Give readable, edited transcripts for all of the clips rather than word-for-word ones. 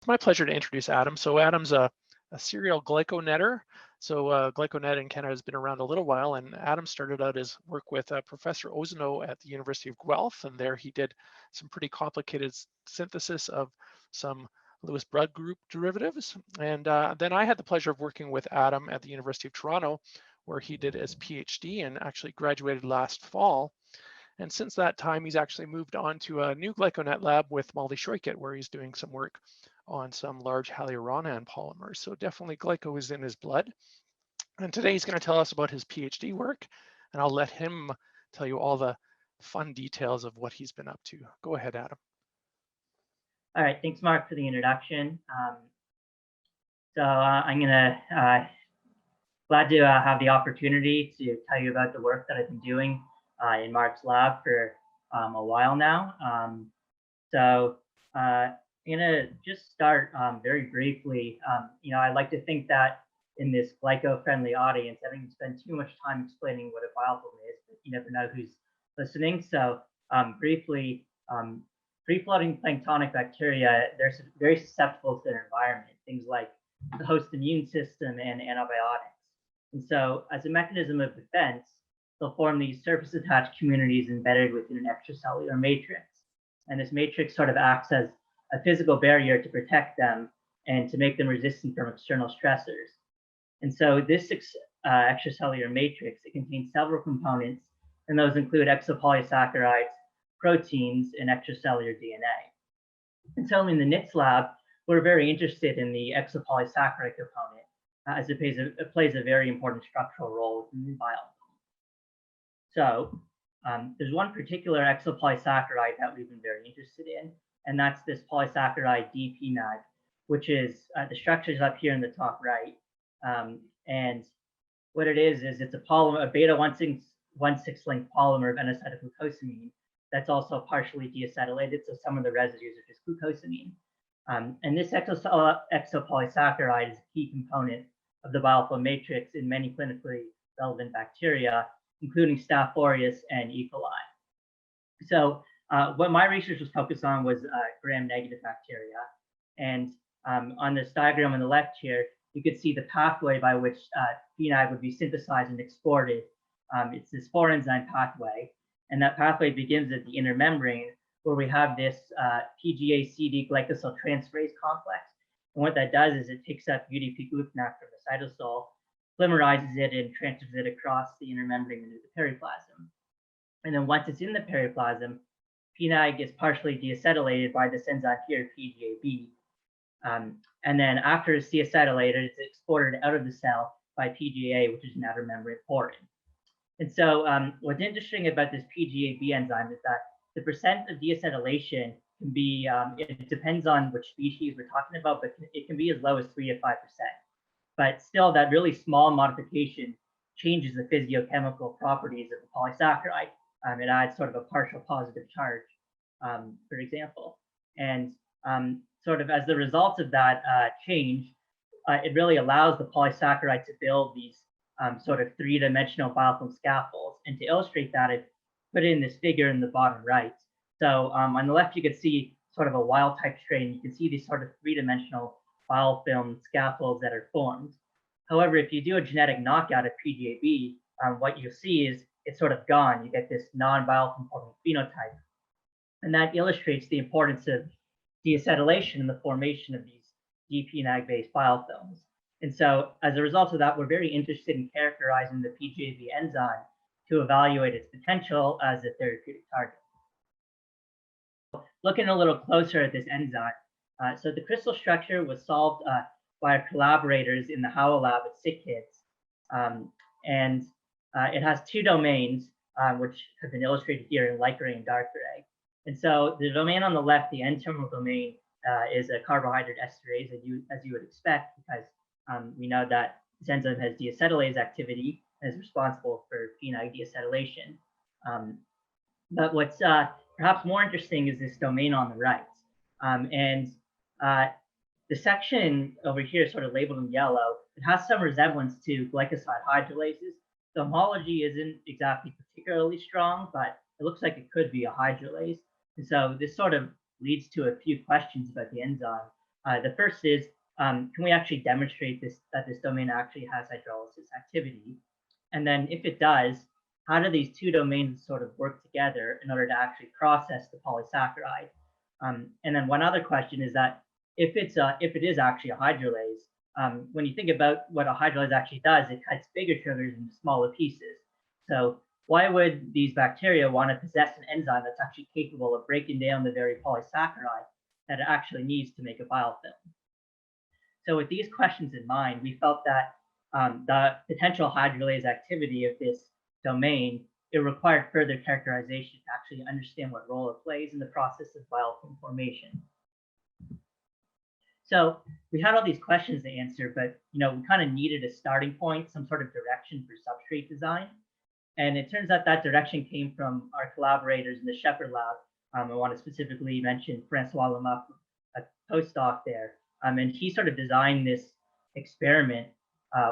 It's my pleasure to introduce Adam. So Adam's a serial GlycoNetter. So GlycoNet in Canada has been around a little while, and Adam started out his work with Professor Ozano at the University of Guelph, and there he did some pretty complicated synthesis of some Lewis blood group derivatives. And then I had the pleasure of working with Adam at the University of Toronto, where he did his PhD and actually graduated last fall. And since that time, he's actually moved on to a new GlycoNet lab with Molly Shoykett, where he's doing some work on some large hyaluronan polymers. So definitely glyco is in his blood. And today he's going to tell us about his PhD work, and I'll let him tell you all the fun details of what he's been up to. Go ahead, Adam. All right, thanks, Mark, for the introduction. I'm glad to have the opportunity to tell you about the work that I've been doing in Mark's lab for a while now. I'm gonna just start very briefly. I like to think that in this glyco-friendly audience, I don't spend too much time explaining what a biofilm is, but you never know who's listening. So briefly, free-floating planktonic bacteria, they're very susceptible to their environment, things like the host immune system and antibiotics. And so as a mechanism of defense, they'll form these surface-attached communities embedded within an extracellular matrix. And this matrix sort of acts as a physical barrier to protect them and to make them resistant from external stressors. And so this extracellular matrix, it contains several components, and those include exopolysaccharides, proteins, and extracellular DNA. And so in the Nitz lab, we're very interested in the exopolysaccharide component, as it plays a very important structural role in the biofilm. So there's one particular exopolysaccharide that we've been very interested in, and that's this polysaccharide dPNAG, which is the structure is up here in the top right. And what it is it's a polymer, a beta 1,6 link polymer of N-acetylglucosamine that's also partially deacetylated. So some of the residues are just glucosamine. And this exopolysaccharide is a key component of the biofilm matrix in many clinically relevant bacteria, including Staph aureus and E. coli. So what my research was focused on was gram-negative bacteria. And on this diagram on the left here, you could see the pathway by which PGAB would be synthesized and exported. It's this 4-enzyme pathway. And that pathway begins at the inner membrane, where we have this PGA-CD glycosyl transferase complex. And what that does is it takes up UDP-glucanat from the cytosol, polymerizes it, and transfers it across the inner membrane into the periplasm. And then once it's in the periplasm, PGAB is partially deacetylated by this enzyme here, PgaB. And then after it's deacetylated, it's exported out of the cell by PGA, which is an outer membrane porin. And so what's interesting about this PGAB enzyme is that the percent of deacetylation can be, it depends on which species we're talking about, but it can be as low as 3 to 5%. But still, that really small modification changes the physiochemical properties of the polysaccharide. It adds sort of a partial positive charge, for example. And sort of as the result of that change, it really allows the polysaccharide to build these sort of 3-dimensional biofilm scaffolds. And to illustrate that, I've put in this figure in the bottom right. So on the left, you can see sort of a wild type strain. You can see these sort of 3-dimensional biofilm scaffolds that are formed. However, if you do a genetic knockout of PGAB, what you'll see is it's sort of gone. You get this non-biofilm forming phenotype. And that illustrates the importance of deacetylation in the formation of these dPNAG-based biofilms. And so as a result of that, we're very interested in characterizing the PGAB enzyme to evaluate its potential as a therapeutic target. Looking a little closer at this enzyme, so the crystal structure was solved by our collaborators in the Howell lab at SickKids. It has 2 domains, which have been illustrated here in light gray and dark gray. And so the domain on the left, the N-terminal domain, is a carbohydrate esterase, as you would expect, because we know that this enzyme has deacetylase activity and is responsible for PGAB deacetylation. But what's perhaps more interesting is this domain on the right. The section over here, sort of labeled in yellow, it has some resemblance to glycoside hydrolases. The homology isn't exactly particularly strong, but it looks like it could be a hydrolase. And so this sort of leads to a few questions about the enzyme. The first is, can we actually demonstrate that this domain actually has hydrolysis activity? And then if it does, how do these two domains sort of work together in order to actually process the polysaccharide? And then one other question is that if it is actually a hydrolase, when you think about what a hydrolase actually does, it cuts bigger sugars into smaller pieces. So why would these bacteria want to possess an enzyme that's actually capable of breaking down the very polysaccharide that it actually needs to make a biofilm? So with these questions in mind, we felt that the potential hydrolase activity of this domain, it required further characterization to actually understand what role it plays in the process of biofilm formation. So we had all these questions to answer, but we kind of needed a starting point, some sort of direction for substrate design. And it turns out that direction came from our collaborators in the Shepherd Lab. I want to specifically mention Francois Lemaire, a postdoc there. And he sort of designed this experiment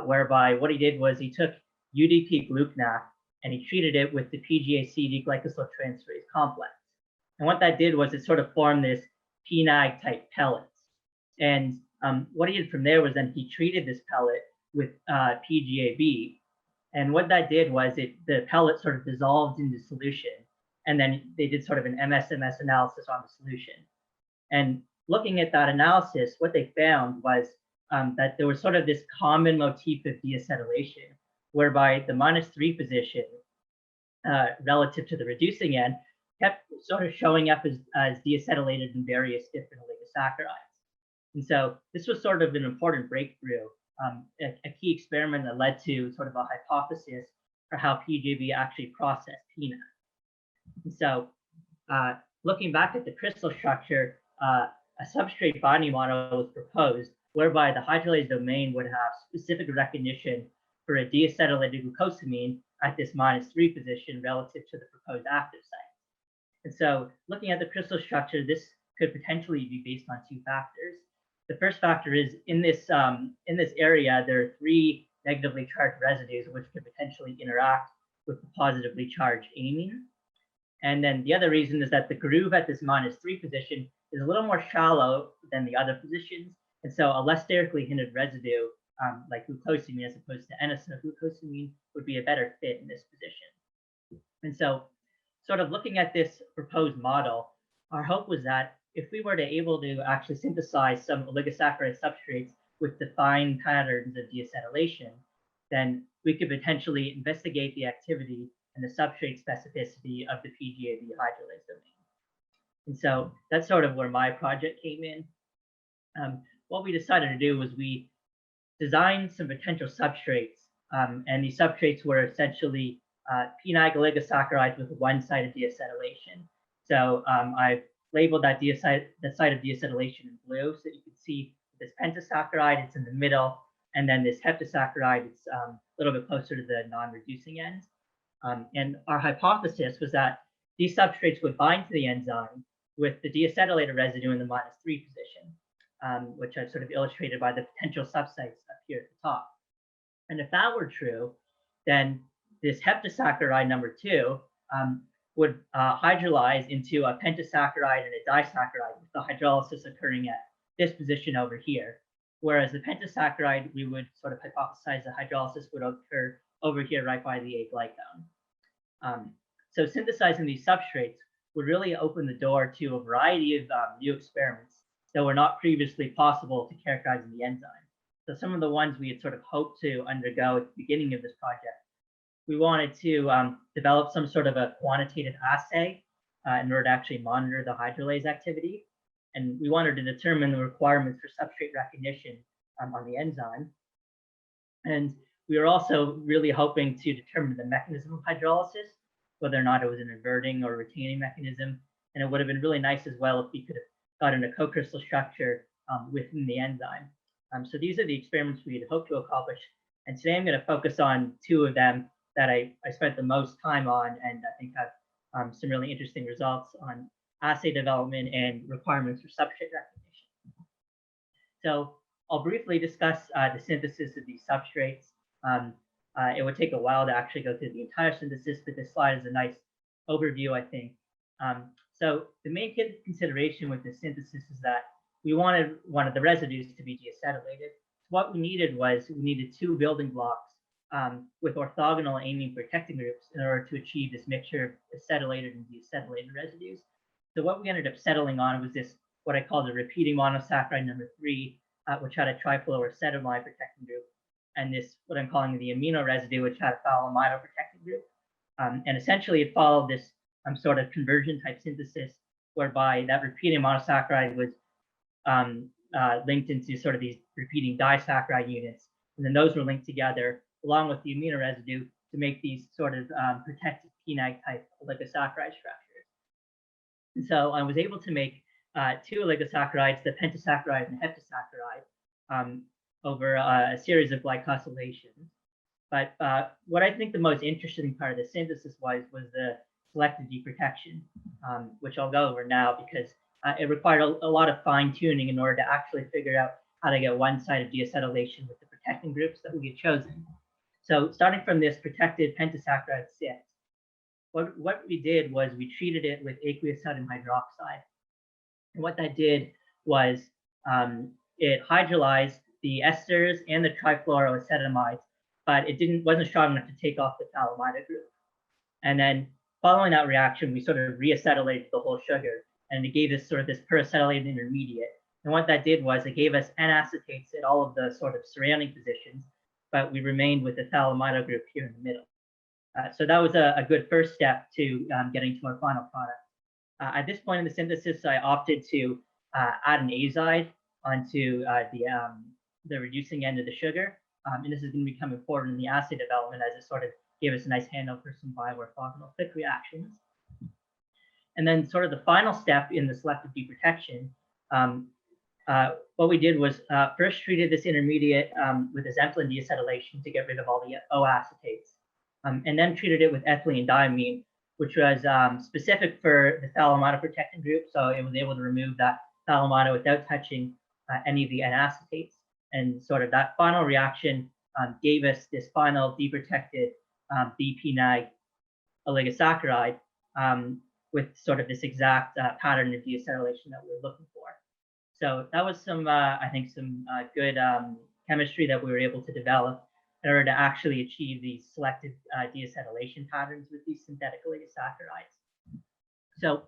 whereby what he did was he took UDP glucnaf and he treated it with the PgaC glycosyltransferase complex. And what that did was it sort of formed this PNAG type pellets. And what he did from there was then he treated this pellet with PgaB. And what that did was the pellet sort of dissolved into solution. And then they did sort of an MSMS analysis on the solution. And looking at that analysis, what they found was that there was sort of this common motif of deacetylation, whereby the -3 position relative to the reducing end kept sort of showing up as deacetylated in various different oligosaccharides. And so this was sort of an important breakthrough, a key experiment that led to sort of a hypothesis for how PgaB actually processed PNAG. And so looking back at the crystal structure, a substrate binding model was proposed whereby the hydrolase domain would have specific recognition for a deacetylated glucosamine at this -3 position relative to the proposed active site. And so looking at the crystal structure, this could potentially be based on two factors. The first factor is in this area, there are 3 negatively charged residues which could potentially interact with the positively charged amine. And then the other reason is that the groove at this -3 position is a little more shallow than the other positions. And so a less sterically hindered residue like glucosamine as opposed to N-acetylglucosamine would be a better fit in this position. And so sort of looking at this proposed model, our hope was that if we were able to actually synthesize some oligosaccharide substrates with defined patterns of deacetylation, then we could potentially investigate the activity and the substrate specificity of the PgaB hydrolase domain. And so that's sort of where my project came in. What we decided to do was we designed some potential substrates, and these substrates were essentially PNAG oligosaccharides with one site of deacetylation. So I've labeled that site of deacetylation in blue, so you can see this pentasaccharide, it's in the middle, and then this heptasaccharide, it's a little bit closer to the non-reducing end. And our hypothesis was that these substrates would bind to the enzyme with the deacetylated residue in the -3 position, which I've sort of illustrated by the potential subsites up here at the top. And if that were true, then this heptasaccharide number 2 would hydrolyze into a pentasaccharide and a disaccharide with the hydrolysis occurring at this position over here. Whereas the pentasaccharide, we would sort of hypothesize the hydrolysis would occur over here right by the A glycone. So synthesizing these substrates would really open the door to a variety of new experiments that were not previously possible to characterize in the enzyme. So some of the ones we had sort of hoped to undergo at the beginning of this project, we wanted to develop some sort of a quantitative assay in order to actually monitor the hydrolase activity. And we wanted to determine the requirements for substrate recognition on the enzyme. And we were also really hoping to determine the mechanism of hydrolysis, whether or not it was an inverting or retaining mechanism. And it would have been really nice as well if we could have gotten a co-crystal structure within the enzyme. So these are the experiments we had hoped to accomplish. And today I'm going to focus on 2 of them that I spent the most time on, and I think have some really interesting results on assay development and requirements for substrate recognition. So I'll briefly discuss the synthesis of these substrates. It would take a while to actually go through the entire synthesis, but this slide is a nice overview, I think. So the main consideration with this synthesis is that we wanted one of the residues to be deacetylated. What we needed was we needed 2 building blocks with orthogonal amine protecting groups in order to achieve this mixture of acetylated and deacetylated residues. So what we ended up settling on was this, what I call the repeating monosaccharide number 3, which had a trifluoroacetylide protecting group, and this, what I'm calling the amino residue, which had a phthaloamido protecting group. And essentially it followed this sort of conversion type synthesis, whereby that repeating monosaccharide was linked into sort of these repeating disaccharide units. And then those were linked together along with the amino residue to make these sort of protected PGAB type oligosaccharide structures. And so I was able to make 2 oligosaccharides, the pentasaccharide and heptasaccharide, over a series of glycosylations. But what I think the most interesting part of the synthesis was the selectivity protection, which I'll go over now because it required a lot of fine tuning in order to actually figure out how to get one side of deacetylation with the protecting groups that we had chosen. So starting from this protected pentasaccharide 6, what we did was we treated it with aqueous sodium hydroxide. And what that did was it hydrolyzed the esters and the trifluoroacetamides, but it wasn't strong enough to take off the phthaloamido group. And then following that reaction, we sort of reacetylated the whole sugar, and it gave us sort of this peracetylated intermediate. And what that did was it gave us N-acetates at all of the sort of surrounding positions, but we remained with the phthaloamido group here in the middle. So that was a good first step to getting to our final product. At this point in the synthesis, I opted to add an azide onto the reducing end of the sugar. And this is going to become important in the assay development as it sort of gave us a nice handle for some bioorthogonal quick reactions. And then sort of the final step in the selectivity protection, what we did was first treated this intermediate with a xanthine deacetylation to get rid of all the O-acetates, and then treated it with ethylene diamine, which was specific for the phthaloamido protecting group. So it was able to remove that phthaloamido without touching any of the N-acetates. And sort of that final reaction gave us this final deprotected dPNAG oligosaccharide with sort of this exact pattern of deacetylation that we were looking for. So that was some, I think, some good chemistry that we were able to develop in order to actually achieve these selective deacetylation patterns with these synthetic oligosaccharides. So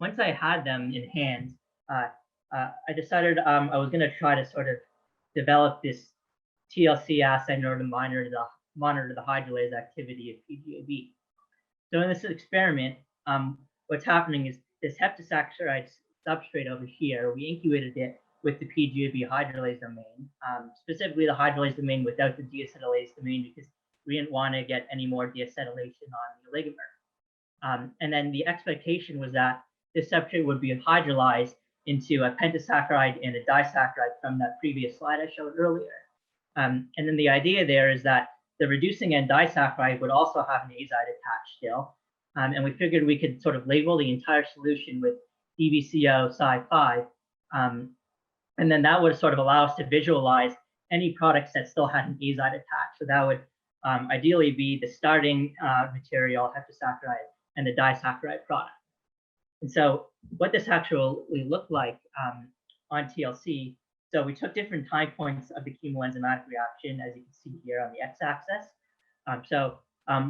once I had them in hand, I decided I was going to try to sort of develop this TLC assay in order to monitor the hydrolase activity of PgaB. So in this experiment, what's happening is this heptasaccharide substrate over here, we incubated it with the PgaB hydrolase domain, specifically the hydrolase domain without the deacetylase domain because we didn't want to get any more deacetylation on the oligomer. And then the expectation was that this substrate would be hydrolyzed into a pentasaccharide and a disaccharide from that previous slide I showed earlier. And then the idea there is that the reducing end disaccharide would also have an azide attached still. And we figured we could sort of label the entire solution with DVCO Sci5. And then that would sort of allow us to visualize any products that still had an azide attached. So that would ideally be the starting material, heptasaccharide, and the disaccharide product. And so what this actually looked like on TLC, so we took different time points of the chemoenzymatic reaction, as you can see here on the x-axis.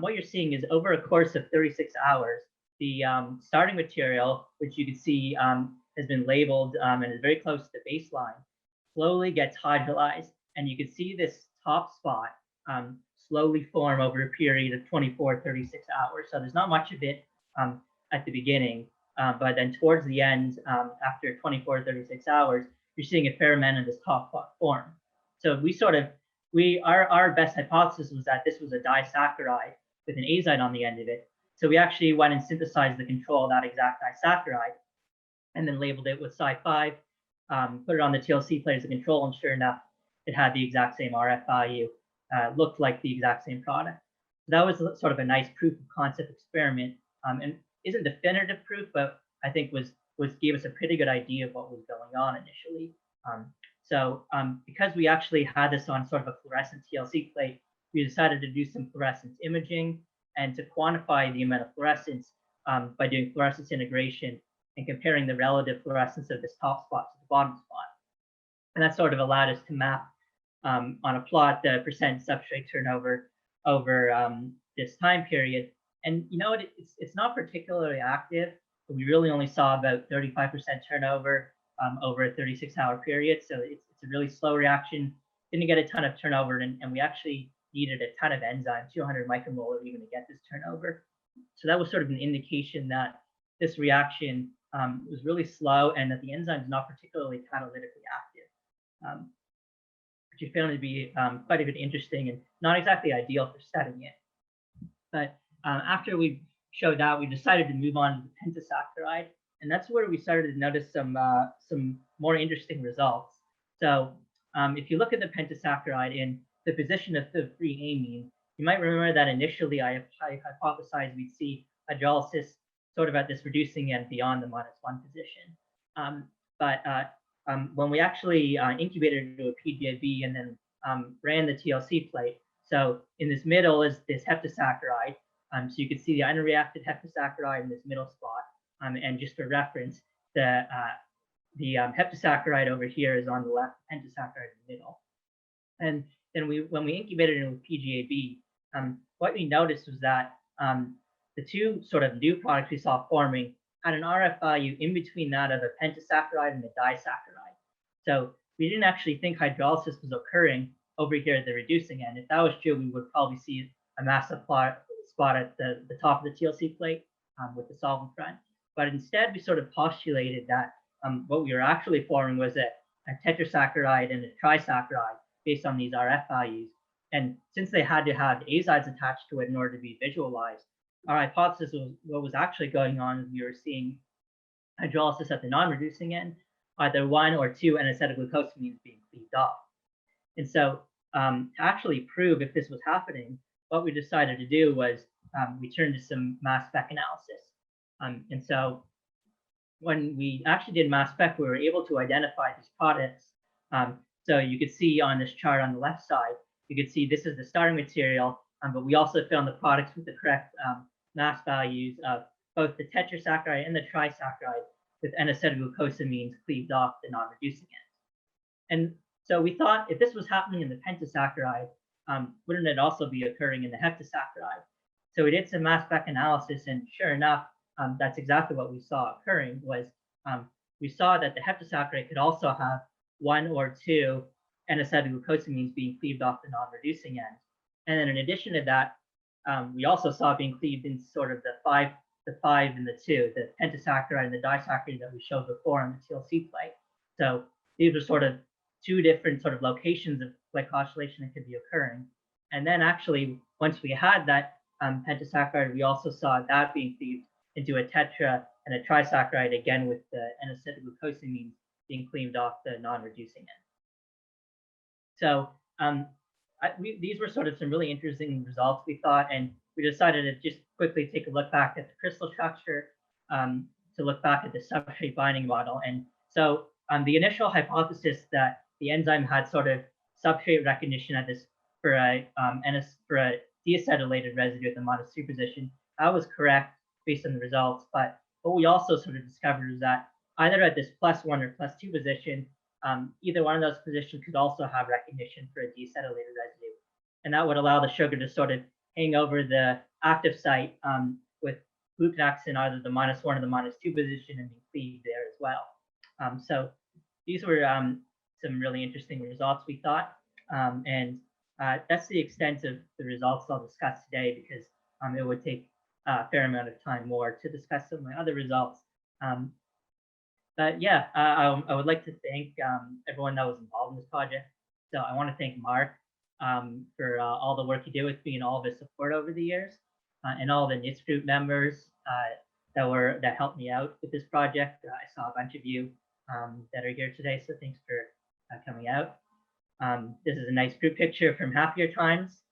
What you're seeing is over a course of 36 hours, the starting material, which you can see has been labeled and is very close to the baseline, slowly gets hydrolyzed. And you can see this top spot slowly form over a period of 24, 36 hours. So there's not much of it at the beginning. But then towards the end, after 24 to 36 hours, you're seeing a fair amount of this top spot form. So our best hypothesis was that this was a disaccharide with an azide on the end of it. So we actually went and synthesized the control of that exact disaccharide and then labeled it with Sci5, put it on the TLC plate as a control, and sure enough, it had the exact same RF value, looked like the exact same product. So that was sort of a nice proof of concept experiment. And isn't definitive proof, but I think gave us a pretty good idea of what was going on initially. Because we actually had this on sort of a fluorescent TLC plate, we decided to do some fluorescence imaging and to quantify the amount of fluorescence by doing fluorescence integration and comparing the relative fluorescence of this top spot to the bottom spot. And that sort of allowed us to map on a plot the percent substrate turnover over this time period. And you know what, it's not particularly active. We really only saw about 35% turnover over a 36-hour period. So it's a really slow reaction. Didn't get a ton of turnover, and we actually needed a ton of enzyme, 200 micromolar even to get this turnover. So that was sort of an indication that this reaction was really slow and that the enzyme is not particularly catalytically active, which we found to be quite a bit interesting and not exactly ideal for studying it. But after we showed that, we decided to move on to the pentasaccharide, and that's where we started to notice some more interesting results. So if you look at the pentasaccharide in the position of the free amine, you might remember that initially I hypothesized we'd see hydrolysis sort of at this reducing end beyond the -1 position. But when we actually incubated into a PgaB and then ran the TLC plate, so in this middle is this heptasaccharide. So you can see the unreacted heptasaccharide in this middle spot. And just for reference, the heptasaccharide over here is on the left, pentasaccharide in the middle. And then when we incubated it with PgaB, what we noticed was that the two sort of new products we saw forming had an RF value in between that of the pentasaccharide and the disaccharide. So we didn't actually think hydrolysis was occurring over here at the reducing end. If that was true, we would probably see a massive spot at the top of the TLC plate with the solvent front. But instead, we sort of postulated that what we were actually forming was a tetrasaccharide and a trisaccharide based on these RF values. And since they had to have azides attached to it in order to be visualized, our hypothesis was what was actually going on is we were seeing hydrolysis at the non-reducing end, either 1 or 2 N-acetylglucosamines being cleaved off. And so to actually prove if this was happening, what we decided to do was we turned to some mass spec analysis. And so when we actually did mass spec, we were able to identify these products. So you could see on this chart on the left side, you could see this is the starting material, but we also found the products with the correct mass values of both the tetrasaccharide and the trisaccharide with N-acetylglucosamines cleaved off the non-reducing end. And so we thought if this was happening in the pentasaccharide, wouldn't it also be occurring in the heptasaccharide? So we did some mass spec analysis, and sure enough, that's exactly what we saw occurring. Was we saw that the heptasaccharide could also have 1 or 2 N-acetylglucosamines being cleaved off the non-reducing end. And then in addition to that, we also saw being cleaved in sort of the 5 and the 2, the pentasaccharide and the disaccharide that we showed before on the TLC plate. So these were sort of 2 different sort of locations of glycosylation that could be occurring. And then actually, once we had that pentasaccharide, we also saw that being cleaved into a tetra and a trisaccharide, again with the N-acetylglucosamines being cleaved off the non-reducing end. So these were sort of some really interesting results, we thought, and we decided to just quickly take a look back at the crystal structure to look back at the substrate binding model. And so the initial hypothesis that the enzyme had sort of substrate recognition at this for a deacetylated residue at the -2 position, that was correct based on the results. But what we also sort of discovered is that either at this +1 or +2 position, either one of those positions could also have recognition for a deacetylated residue. And that would allow the sugar to sort of hang over the active site with gluconex in either the -1 or the -2 position and be cleaved there as well. So these were some really interesting results, we thought. And that's the extent of the results I'll discuss today, because it would take a fair amount of time more to discuss some of my other results. But yeah, I would like to thank everyone that was involved in this project. So I want to thank Mark for all the work he did with me and all of his support over the years, and all the Nitz group members that helped me out with this project. I saw a bunch of you that are here today, so thanks for coming out. This is a nice group picture from happier times.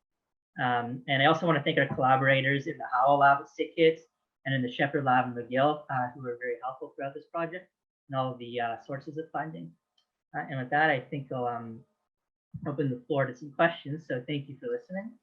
And I also want to thank our collaborators in the Howell lab at SickKids and in the Shepherd lab in McGill, who were very helpful throughout this project and all of the sources of funding. And with that, I think I'll open the floor to some questions. So thank you for listening.